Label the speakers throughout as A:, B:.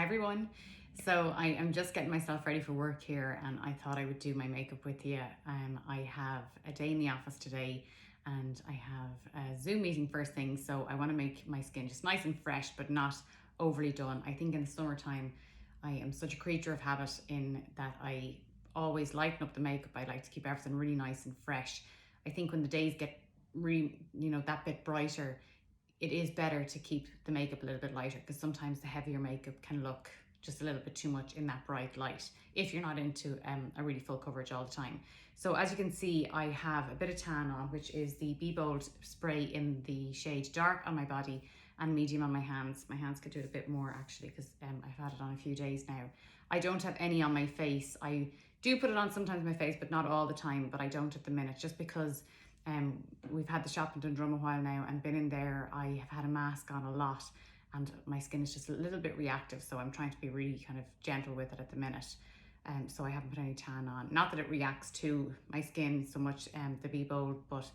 A: Hi everyone. So I am just getting myself ready for work here and I thought I would do my makeup with you. I have a day in the office today and I have a Zoom meeting first thing, so I want to make my skin just nice and fresh but not overly done. I think in the summertime I am such a creature of habit in that I always lighten up the makeup. I like to keep everything really nice and fresh. I think when the days get really, that bit brighter, it is better to keep the makeup a little bit lighter because sometimes the heavier makeup can look just a little bit too much in that bright light if you're not into a really full coverage all the time. So as you can see, I have a bit of tan on, which is the Be Bold spray in the shade dark on my body and medium on my hands. My hands could do it a bit more actually because I've had it on a few days now. I don't have any on my face. I do put it on sometimes on my face, but not all the time, but I don't at the minute just because we've had the shop in Dundrum a while now and been in there. I have had a mask on a lot and my skin is just a little bit reactive, so I'm trying to be really kind of gentle with it at the minute. So I haven't put any tan on. Not that it reacts to my skin so much, the Be Bold, but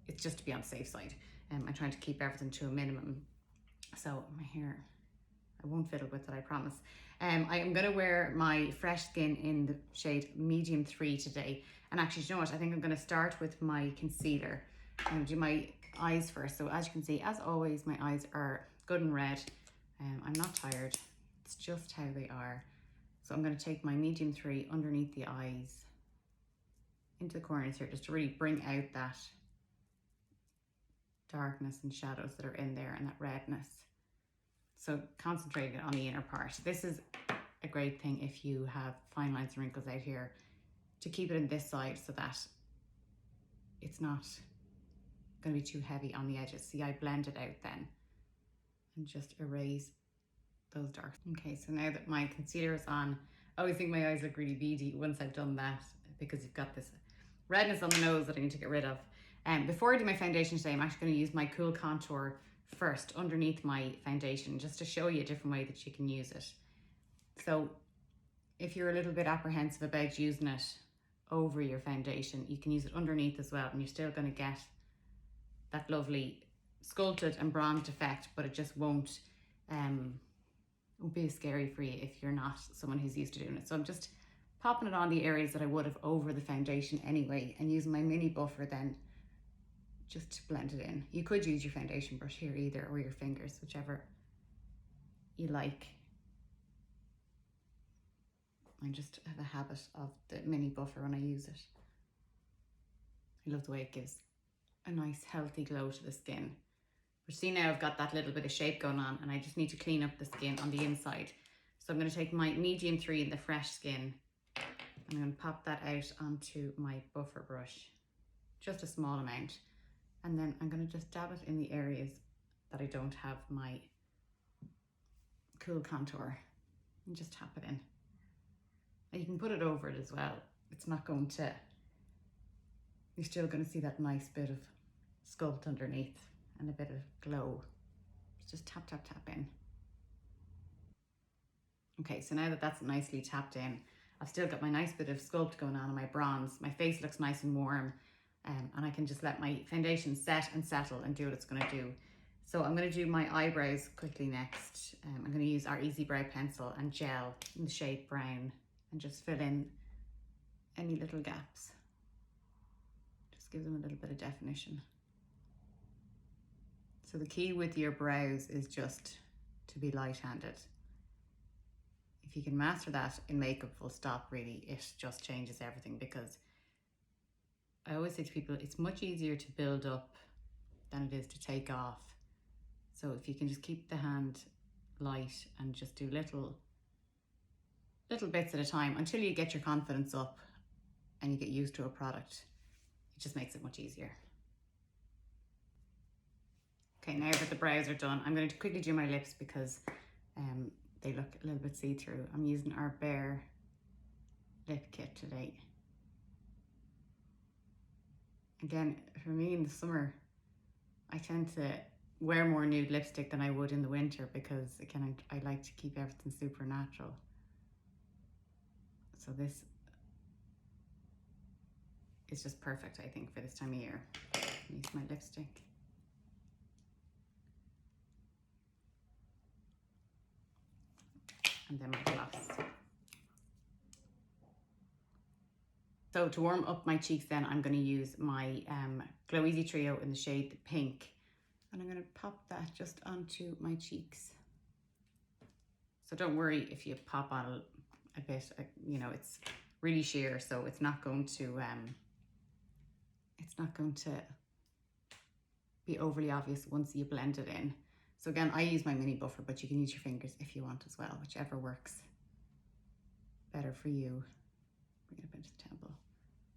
A: it's just to be on the safe side. I'm trying to keep everything to a minimum. So my hair, I won't fiddle with it, I promise. I am gonna wear my Fresh Skin in the shade Medium 3 today. And actually, you know what? I think I'm gonna start with my concealer. I'm gonna do my eyes first. So as you can see, as always, my eyes are good and red. I'm not tired. It's just how they are. So I'm gonna take my Medium 3 underneath the eyes into the corners here, just to really bring out that darkness and shadows that are in there and that redness. So concentrating on the inner part. This is a great thing if you have fine lines and wrinkles out here, to keep it in this side so that it's not going to be too heavy on the edges. See, I blend it out then and just erase those dark. Okay, so now that my concealer is on, I always think my eyes look really beady once I've done that because you've got this redness on the nose that I need to get rid of. Before I do my foundation today, I'm actually going to use my Cool Contour first underneath my foundation, just to show you a different way that you can use it. So if you're a little bit apprehensive about using it over your foundation, you can use it underneath as well, and you're still going to get that lovely sculpted and bronzed effect, but it just won't be as scary for you if you're not someone who's used to doing it. So I'm just popping it on the areas that I would have over the foundation anyway, and using my mini buffer then just to blend it in. You could use your foundation brush here either, or your fingers, whichever you like. I just have a habit of the mini buffer when I use it. I love the way it gives a nice healthy glow to the skin. But see, now I've got that little bit of shape going on and I just need to clean up the skin on the inside. So I'm going to take my Medium 3 in the Fresh Skin and I'm going to pop that out onto my buffer brush, just a small amount. And then I'm going to just dab it in the areas that I don't have my Cool Contour and just tap it in. And you can put it over it as well. It's not going to, you're still going to see that nice bit of sculpt underneath and a bit of glow. Just tap, tap, tap in. Okay, so now that that's nicely tapped in, I've still got my nice bit of sculpt going on my bronze. My face looks nice and warm. And I can just let my foundation set and settle and do what it's going to do. So I'm going to do my eyebrows quickly next. I'm going to use our Easy Brow Pencil and gel in the shade Brown and just fill in any little gaps. Just give them a little bit of definition. So the key with your brows is just to be light-handed. If you can master that in makeup, full stop, really, it just changes everything, because I always say to people, it's much easier to build up than it is to take off. So if you can just keep the hand light and just do little bits at a time until you get your confidence up and you get used to a product, it just makes it much easier. Okay, now that the brows are done, I'm going to quickly do my lips because they look a little bit see-through. I'm using our Bare Lip Kit today. Again, for me in the summer, I tend to wear more nude lipstick than I would in the winter because, again, I like to keep everything super natural. So this is just perfect, I think, for this time of year. Use my lipstick. and then my gloss. So to warm up my cheeks then, I'm going to use my Glow Easy Trio in the shade Pink. And I'm going to pop that just onto my cheeks. So don't worry if you pop on a bit, you know, it's really sheer, so it's not going to be overly obvious once you blend it in. So again, I use my mini buffer, but you can use your fingers if you want as well, whichever works better for you. Bring it up into the temple.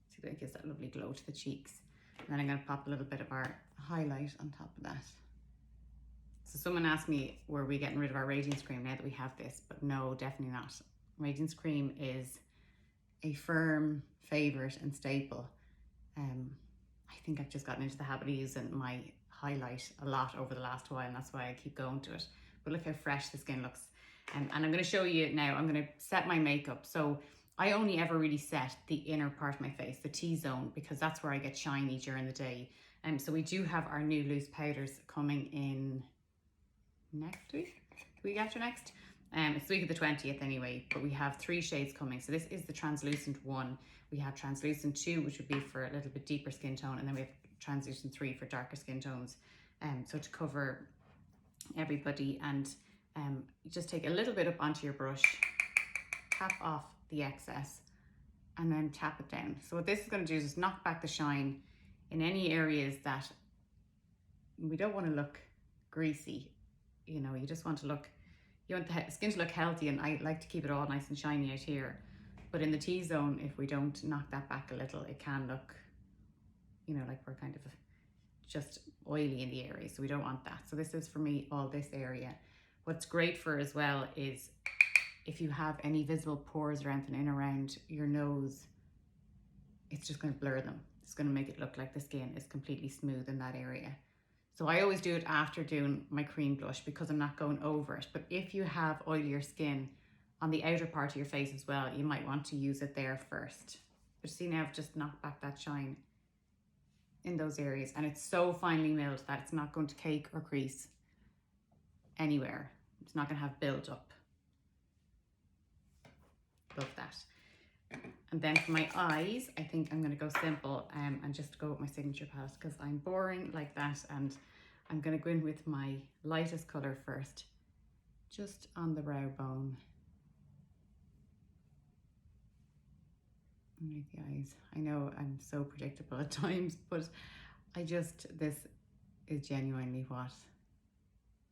A: See that it gives that lovely glow to the cheeks. And then I'm going to pop a little bit of our highlight on top of that. So someone asked me, were we getting rid of our Radiance Cream now that we have this? But no, definitely not. Radiance Cream is a firm favourite and staple. I think I've just gotten into the habit of using my highlight a lot over the last while, and that's why I keep going to it. But look how fresh the skin looks. And I'm going to show you now, I'm going to set my makeup. So I only ever really set the inner part of my face, the T-zone, because that's where I get shiny during the day. So we do have our new loose powders coming in next week, the week after next. It's the week of the 20th anyway, but we have 3 shades coming. So this is the translucent 1. We have translucent 2, which would be for a little bit deeper skin tone, and then we have translucent 3 for darker skin tones. So to cover everybody, and you just take a little bit up onto your brush, tap off the excess, and then tap it down. So what this is going to do is just knock back the shine in any areas that we don't want to look greasy. You know, you just want to look, you want the skin to look healthy, and I like to keep it all nice and shiny out here. But in the T-zone, if we don't knock that back a little, it can look, you know, like we're kind of just oily in the area. So we don't want that. So this is for me, all this area. What's great for as well is if you have any visible pores or anything in around your nose, it's just going to blur them. It's going to make it look like the skin is completely smooth in that area. So I always do it after doing my cream blush because I'm not going over it. But if you have oilier skin on the outer part of your face as well, you might want to use it there first. But see, now I've just knocked back that shine in those areas, and it's so finely milled that it's not going to cake or crease anywhere. It's not going to have build up. Love that. And then for my eyes, I think I'm going to go simple and just go with my Signature palette because I'm boring like that, and I'm going to go in with my lightest colour first, just on the brow bone. Underneath the eyes. I know I'm so predictable at times, but this is genuinely what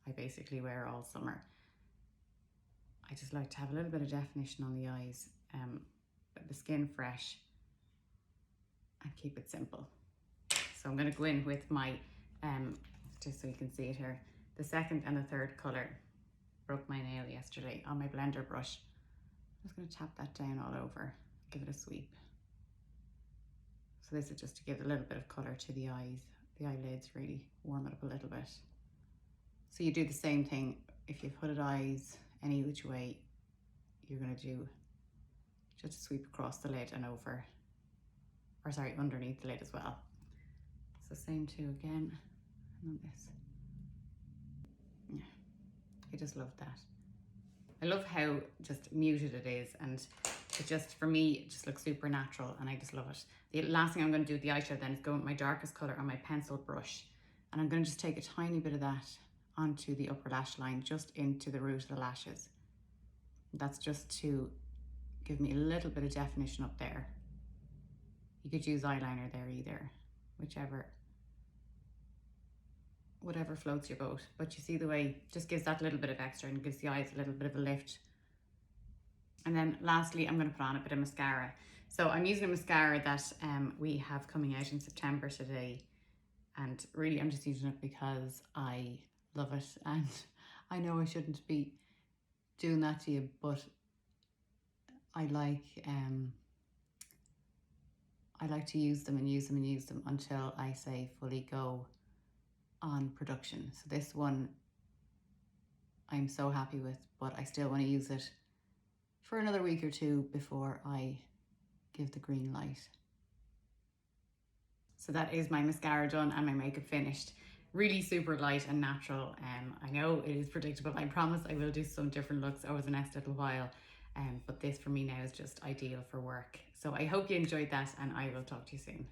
A: I basically wear all summer. I just like to have a little bit of definition on the eyes, but the skin fresh, and keep it simple. So I'm going to go in with my, just so you can see it here, the second and the third colour. Broke my nail yesterday on my blender brush. I'm just going to tap that down all over, give it a sweep. So this is just to give a little bit of colour to the eyes, the eyelids, really warm it up a little bit. So you do the same thing if you've hooded eyes, any which way, you're going to do just a sweep across the lid and over, or sorry, underneath the lid as well. So same two again, and on this. Yeah, I just love that. I love how just muted it is, and it just, for me, it just looks super natural, and I just love it. The last thing I'm going to do with the eyeshadow then is go with my darkest colour on my pencil brush, and I'm going to just take a tiny bit of that onto the upper lash line, just into the root of the lashes. That's just to give me a little bit of definition up there. You could use eyeliner there either, whatever floats your boat. But you see the way, just gives that little bit of extra and gives the eyes a little bit of a lift. And then lastly, I'm going to put on a bit of mascara. So I'm using a mascara that we have coming out in September today. And really I'm just using it because I love it. And I know I shouldn't be doing that to you, but I like to use them and use them and use them until I say fully go on production. So this one I'm so happy with, but I still want to use it for another week or two before I give the green light. So that is my mascara done and my makeup finished. really super light and natural. I know it is predictable. I promise I will do some different looks over the next little while. But this for me now is just ideal for work. So I hope you enjoyed that, and I will talk to you soon.